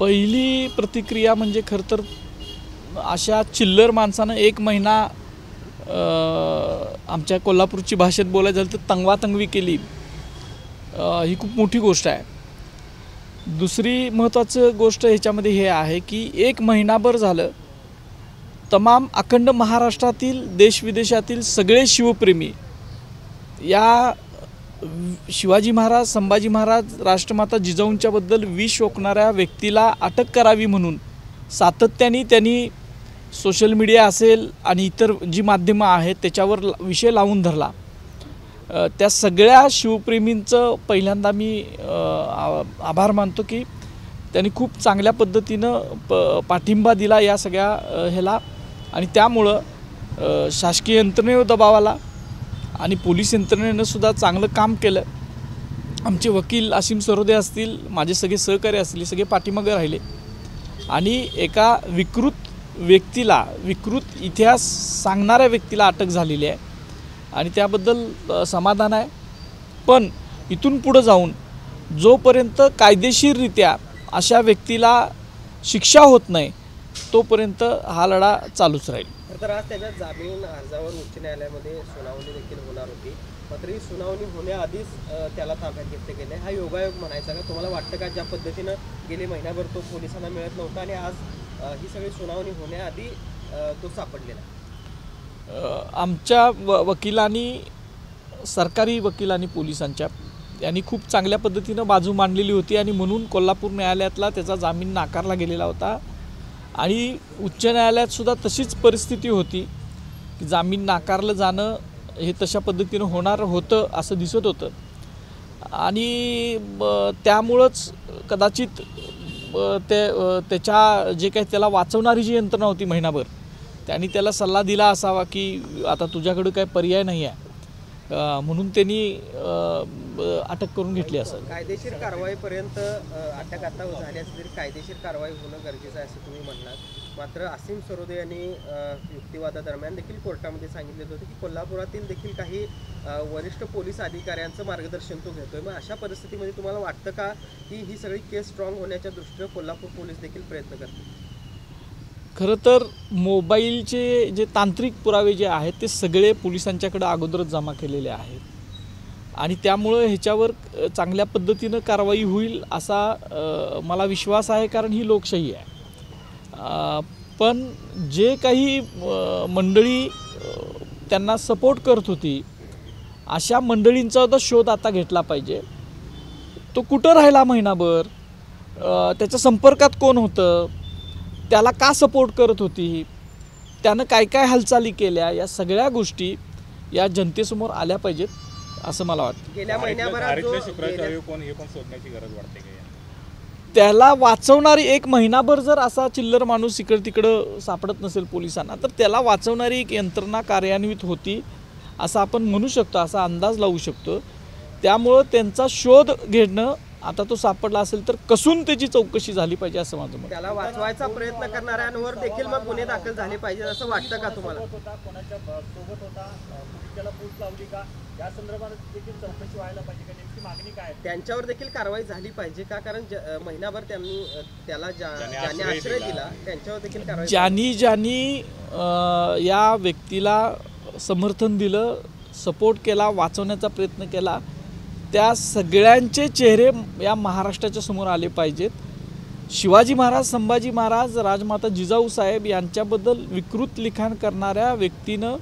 पहिली प्रतिक्रिया म्हणजे खरं तर अशा चिल्लर माणसानं 1 महिना आमच्या कोल्हापूरची भाषेत बोलायचं झालं तर तंगवातंगवी केली, ही खूप मोठी गोष्ट आहे. दुसरी महत्त्वाची गोष्ट ह्याच्यामध्ये हे आहे की 1 महिनाभर झालं तमाम अखंड महाराष्ट्रातील देशविदेशातील सगळे शिवप्रेमी या शिवाजी महाराज, संभाजी महाराज, राष्ट्रमाता जिजाऊंच्याबद्दल विष ओकणाऱ्या व्यक्तीला अटक करावी म्हणून सातत्याने त्यांनी सोशल मीडिया असेल आणि इतर जी माध्यमं आहेत त्याच्यावर विषय लावून धरला. त्या सगळ्या शिवप्रेमींचं पहिल्यांदा मी आभार मानतो की त्यांनी खूप चांगल्या पद्धतीनं पाठिंबा दिला या सगळ्या ह्याला, आणि त्यामुळं शासकीय यंत्रणेवर दबाव आला आणि पोलीस यंत्रणेनं सुद्धा चांगलं काम केलं. आमचे वकील असीम सरोदे असतील, माझे सगळे सहकारी असतील, सगळे पाठीमागे राहिले आणि एका विकृत व्यक्तीला, विकृत इतिहास सांगणाऱ्या व्यक्तीला अटक झालेली आहे आणि त्याबद्दल समाधान आहे. पण इथून पुढं जाऊन जोपर्यंत कायदेशीररित्या अशा व्यक्तीला शिक्षा होत नाही तोपर्यंत हा लढा चालूच राहील. तर आज त्याच्या जामीन अर्जावर उच्च न्यायालयामध्ये सुनावणी देखील होणार होती, मात्र ही सुनावणी होण्याआधीच त्याला ताब्यात घेतले गेले. हा योगायोग म्हणायचा का? तुम्हाला वाटतं का ज्या पद्धतीनं गेले महिनाभर तो पोलिसांना मिळत नव्हता आणि आज ही सगळी सुनावणी होण्याआधी तो सापडलेला? आमच्या वकिलांनी, सरकारी वकिलांनी, पोलिसांच्या यांनी खूप चांगल्या पद्धतीनं बाजू मांडलेली होती आणि म्हणून कोल्हापूर न्यायालयातला त्याचा जामीन नाकारला गेलेला होता आणि उच्च न्यायालयात सुद्धा तशीच परिस्थिती होती की जामीन नाकारलं जाणं हे तशा पद्धतीनं होणार होतं असं दिसत होतं आणि त्यामुळंच कदाचित त्याच्या जे काही त्याला वाचवणारी जी यंत्रणा होती महिनाभर, त्यांनी त्याला सल्ला दिला असावा की आता तुझ्याकडे काही पर्याय नाही आहे, म्हणून त्यांनी अटक करून घेतली असेल. कायदेशीर कारवाईपर्यंत अटक आता झाली असली तरी कायदेशीर कारवाई होणं गरजेचं आहे असं तुम्ही म्हणलात. मात्र असीम सरोदे यांनी युक्तिवादादरम्यान देखील कोर्टामध्ये सांगितलेलं होतं की कोल्हापुरातील देखील काही वरिष्ठ पोलीस अधिकाऱ्यांचं मार्गदर्शन तो घेतोय. मग अशा परिस्थितीमध्ये तुम्हाला वाटतं का की ही सगळी केस स्ट्रॉंग होण्याच्या दृष्टीनं कोल्हापूर पोलीस देखील प्रयत्न करतील? खरं तर मोबाईलचे जे तांत्रिक पुरावे जे आहेत ते सगळे पोलिसांच्याकडे अगोदरच जमा केलेले आहेत आणि त्यामुळं ह्याच्यावर चांगल्या पद्धतीनं कारवाई होईल असा मला विश्वास आहे, कारण ही लोकशाही आहे. पण जे काही मंडळी त्यांना सपोर्ट करत होती अशा मंडळींचा सुद्धा शोध आता घेतला पाहिजे. तो कुठं राहिला महिनाभर, त्याच्या संपर्कात कोण होतं, त्याला का सपोर्ट करत होती, त्यानं काय काय हालचाली केल्या, या सगळ्या गोष्टी या जनतेसमोर आल्या पाहिजेत असं मला वाटतं. गेल्या महिन्याभरात त्याला वाचवणारी 1 महिनाभर जर असा चिल्लर माणूस इकडं तिकडं सापडत नसेल पोलिसांना तर त्याला वाचवणारी एक यंत्रणा कार्यान्वित होती असं आपण म्हणू शकतो, असा अंदाज लावू शकतो. त्यामुळं त्यांचा शोध घेणं, आता तो सापडला असेल तर कसून त्याची चौकशी झाली पाहिजे असं माझं मत. त्याला वाचवायचा प्रयत्न करणाऱ्यांवर देखील मग गुन्हे दाखल झाले पाहिजे असं वाटतं का तुम्हाला? त्यांच्यावर देखील कारवाई झाली पाहिजे का? कारण महिनाभर त्यांनी त्याला ज्यांनी आश्रय दिला त्यांच्यावर देखील कारवाई. ज्यांनी या व्यक्तीला समर्थन दिलं, सपोर्ट केला, वाचवण्याचा प्रयत्न केला, त्या सगळ्यांचे चेहरे या महाराष्ट्राच्या समोर आले पाहिजेत. शिवाजी महाराज, संभाजी महाराज, राजमाता जिजाऊ साहेब यांच्याबद्दल विकृत लिखाण करणाऱ्या व्यक्तीनं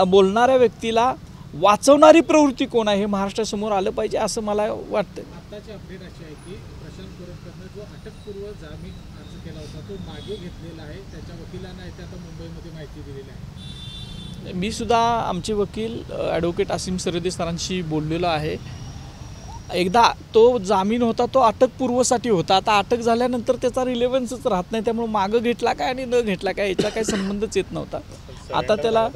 बोलणाऱ्या व्यक्तीला वाचवणारी प्रवृत्ती कोण आहे हे महाराष्ट्रासमोर आलं पाहिजे असं मला वाटतं. आताची अपडेट अशी आहे की प्रशांत कोरटकरनं जो अटकपूर्व जामीन अर्ज केला होता तो मागे घेतलेला आहे. त्याच्या वकिलांना येथे आता मुंबईमध्ये माहिती दिलेली आहे. मी सुद्धा आमचे वकील ॲडव्होकेट असीम सरोदे सरांशी बोललेलो आहे. एकदा तो जामीन होता तो अटकपूर्वसाठी होता, आता अटक झाल्यानंतर त्याचा रिलेव्हन्सच राहत नाही, त्यामुळे मागं घेतला काय आणि न घेतला काय याचा काही संबंधच येत नव्हता. आता त्याला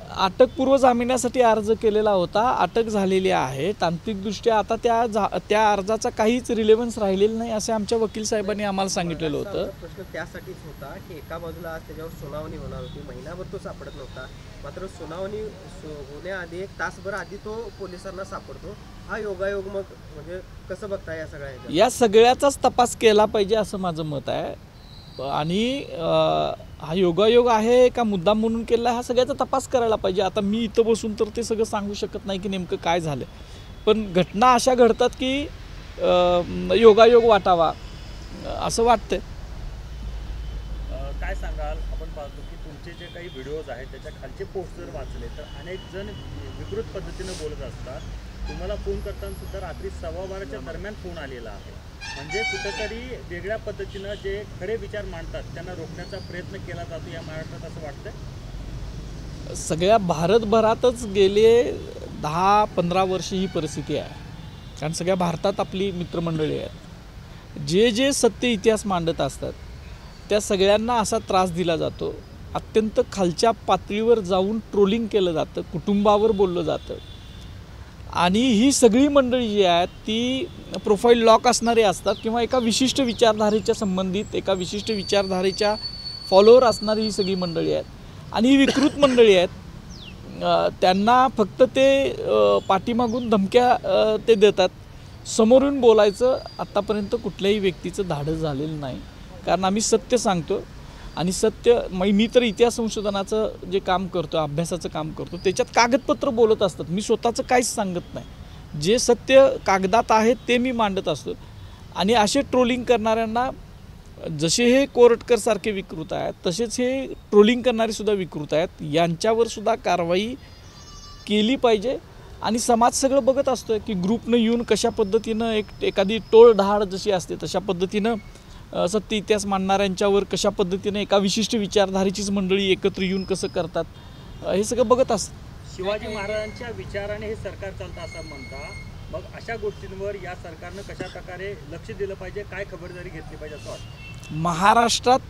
अटकपूर्व जामिनासाठी अर्ज केलेला होता, अटक झालेली आहे. तांत्रिकदृष्ट्या आता त्या अर्जाचा काहीच रिलेव्हन्स राहिलेला नाही असे आमच्या वकील साहेबांनी आम्हाला सांगितलेलं होतं. प्रश्न त्यासाठीच होता की एका बाजूला आज त्याच्यावर सुनावणी होणार होती, महिनाभर तो सापडत नव्हता. मात्र सुनावणी होण्याआधी 1 तासभर आधी तो पोलिसांना सापडतो. हा योगायोग मग म्हणजे कसं बघताय या सगळ्या? या सगळ्याचाच तपास केला पाहिजे असं माझं मत आहे. आणि हा योगायोग आहे का मुद्दाम म्हणून केला हा सगळ्याचा तपास करायला पाहिजे. आता मी इथं बसून तर ते सगळं सांगू शकत नाही की नेमकं काय झालं, पण घटना अशा घडतात की योगायोग वाटावा असं वाटतंय. काय सांगाल? आपण पाहतो की तुमचे जे काही व्हिडिओज आहेत त्याच्या खालचे पोस्ट जर वाचले तर अनेक जण विकृत पद्धतीनं बोलत असतात. तुम्हाला फोन करताना सुद्धा रात्री 12:15च्या दरम्यान फोन आलेला आहे. म्हणजे कुठेतरी वेगळ्या पद्धतीनं जे खरे विचार मांडतात त्यांना रोखण्याचा प्रयत्न केला जातो या महाराष्ट्रात असं वाटतंय. सगळ्या भारतभरातच गेले 10-15 वर्ष ही परिस्थिती आहे. कारण सगळ्या भारतात आपली मित्रमंडळी आहेत. जे सत्य इतिहास मांडत असतात त्या सगळ्यांना असा त्रास दिला जातो. अत्यंत खालच्या पातळीवर जाऊन ट्रोलिंग केलं जातं, कुटुंबावर बोललं जातं. आणि ही सगळी मंडळी जी आहेत ती प्रोफाईल लॉक असणारे असतात किंवा एका विशिष्ट विचारधारेच्या संबंधित एका विशिष्ट विचारधारेच्या फॉलोअर असणारी ही सगळी मंडळी आहेत. आणि ही विकृत मंडळी आहेत. त्यांना फक्त ते पाठीमागून धमक्या ते देतात. समोरून बोलायचं आत्तापर्यंत कुठल्याही व्यक्तीचं धाडस झालेलं नाही. कारण आम्ही सत्य सांगतो आणि सत्य मी तर इतिहास संशोधनाचं जे काम करतो, अभ्यासाचं काम करतो, त्याच्यात कागदपत्र बोलत असतात. मी स्वतःचं काहीच सांगत नाही. जे सत्य कागदात आहे ते मी मांडत असतो. आणि असे ट्रोलिंग करणाऱ्यांना जसे हे कोरटकरसारखे विकृत आहेत तसेच हे ट्रोलिंग करणारे सुद्धा विकृत आहेत. यांच्यावर सुद्धा कारवाई केली पाहिजे. आणि समाज सगळं बघत असतो की ग्रुपनं येऊन कशा पद्धतीनं एखादी टोळधाड जशी असते तशा पद्धतीनं सत्य इतिहास मांडणाऱ्यांच्यावर कशा पद्धतीने एका विशिष्ट विचारधारेचीच मंडळी एकत्र येऊन कसं करतात हे सगळं बघत असतं. शिवाजी महाराजांच्या विचाराने हे सरकार चालतं असं म्हणता. मग अशा गोष्टींवर या सरकारनं कशा प्रकारे लक्ष दिलं पाहिजे, काय खबरदारी घेतली पाहिजे असं वाटतं? महाराष्ट्रात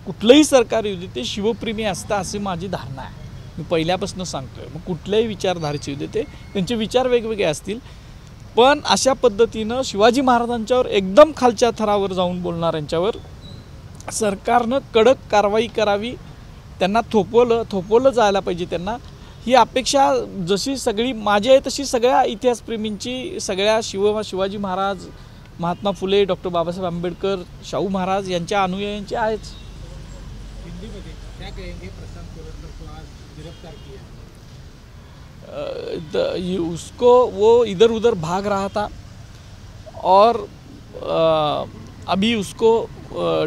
कुठलंही सरकार येऊ दे ते शिवप्रेमी असतं अशी माझी धारणा आहे. मी पहिल्यापासून सांगतोय. मग कुठल्याही विचारधारेचे येऊ दे त्यांचे विचार वेगवेगळे असतील, पण अशा पद्धतीनं शिवाजी महाराजांच्यावर एकदम खालच्या थरावर जाऊन बोलणाऱ्यांच्यावर सरकारनं कडक कारवाई करावी. त्यांना थोपवलं जायला पाहिजे. त्यांना ही अपेक्षा जशी सगळी माझी आहे तशी सगळ्या इतिहासप्रेमींची, सगळ्या शिवाजी महाराज, महात्मा फुले, डॉक्टर बाबासाहेब आंबेडकर, शाहू महाराज यांच्या अनुयायांची आहेच. हिंदीमध्ये क्या कहेंगे प्रशांत कोरटकर को आज गिरफ्तार किया? उसको वो इधर उधर भाग रहा था और अभी उसको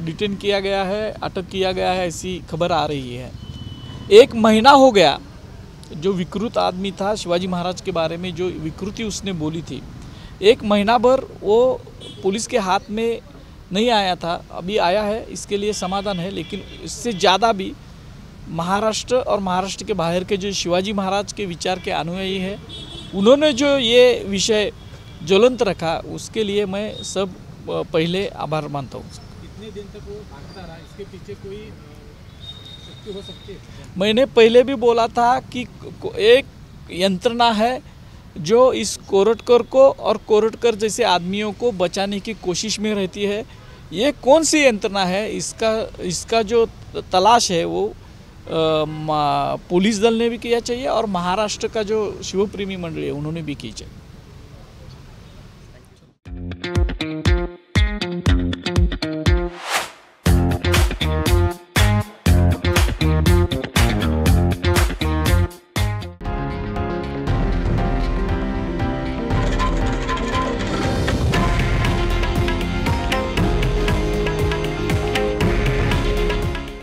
डिटेन किया गया है, अटक किया गया है ऐसी खबर आ रही है. 1 महीना हो गया जो विकृत आदमी था, शिवाजी महाराज के बारे में जो विकृति उसने बोली थी, 1 महीना भर वो पुलिस के हाथ में नहीं आया था. अभी आया है, इसके लिए समाधान है. लेकिन इससे ज़्यादा भी महाराष्ट्र और महाराष्ट्र के बाहर के जो शिवाजी महाराज के विचार के अनुयायी हैं, उन्होंने जो ये विषय ज्वलंत रखा उसके लिए मैं सब पहले आभार मानता हूँ. कितने दिन तक वो भागता रहा, इसके पीछे कोई शक्ति हो सकती है? मैंने पहले भी बोला था कि एक यंत्रणा है जो इस कोरटकर को और कोरटकर जैसे आदमियों को बचाने की कोशिश में रहती है. ये कौन सी यंत्रणा है, इसका जो तलाश है वो पुलिस दल ने भी किया चाहिए और महाराष्ट्र का जो शिवप्रेमी मंडली है उन्होंने भी की चाहिए.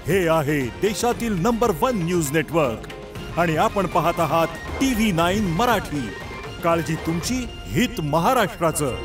हे आहे देशातील नंबर 1 न्यूज नेटवर्क आणि आपण पाहत आहात TV9 मराठी. काळजी तुमची, हित महाराष्ट्राचं.